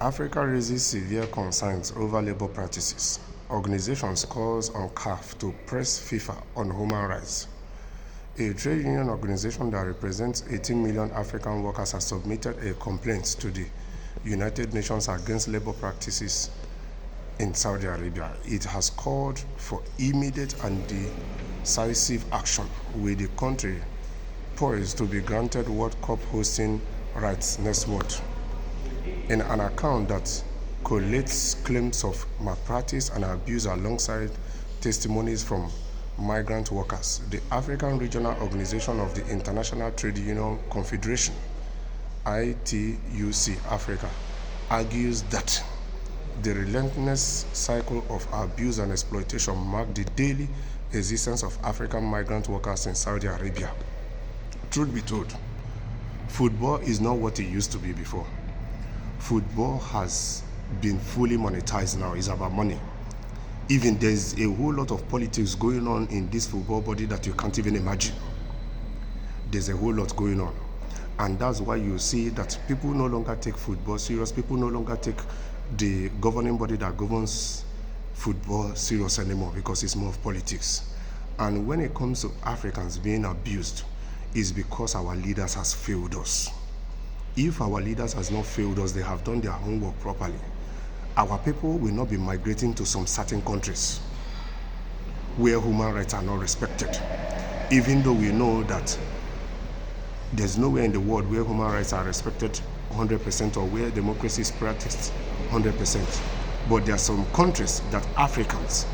Africa raises severe concerns over labor practices. Organizations calls on CAF to press FIFA on human rights. A trade union organization that represents 18 million African workers has submitted a complaint to the United Nations against labor practices in Saudi Arabia. It has called for immediate and decisive action, with the country poised to be granted World Cup hosting rights next month. In an account that collates claims of malpractice and abuse alongside testimonies from migrant workers, the African Regional Organization of the International Trade Union Confederation, ITUC Africa, argues that the relentless cycle of abuse and exploitation marks the daily existence of African migrant workers in Saudi Arabia. Truth be told, football is not what it used to be before. Football has been fully monetized now. It's about money. Even there's a whole lot of politics going on in this football body that you can't even imagine. There's a whole lot going on. And that's why you see that people no longer take football serious. People no longer take the governing body that governs football serious anymore, because it's more of politics. And when it comes to Africans being abused, it's because our leaders has failed us. If our leaders has not failed us, they have done their homework properly, our people will not be migrating to some certain countries where human rights are not respected, even though we know that there's nowhere in the world where human rights are respected 100% or where democracy is practiced 100%. But there are some countries that Africans,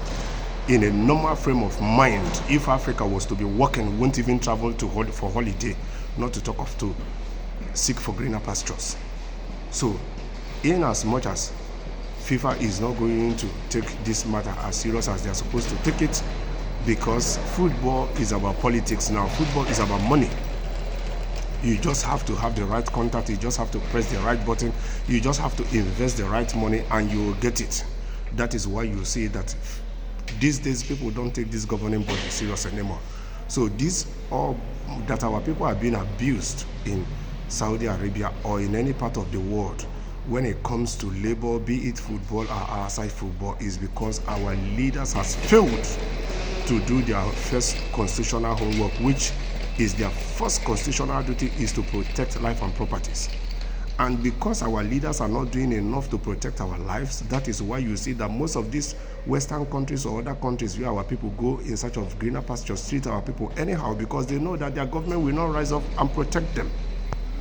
in a normal frame of mind, if Africa was to be working, won't even travel for holiday, not to talk of to seek for greener pastures. So, in as much as FIFA is not going to take this matter as serious as they are supposed to take it, because football is about politics now. Football is about money. You just have to have the right contact. You just have to press the right button. You just have to invest the right money and you will get it. That is why you see that these days people don't take this governing body serious anymore. So this all that our people are being abused in Saudi Arabia or in any part of the world when it comes to labor, be it football or outside football, is because our leaders has failed to do their first constitutional homework, which is their first constitutional duty is to protect life and properties. And because our leaders are not doing enough to protect our lives, that is why you see that most of these Western countries or other countries where our people go in search of greener pastures treat our people anyhow, because they know that their government will not rise up and protect them.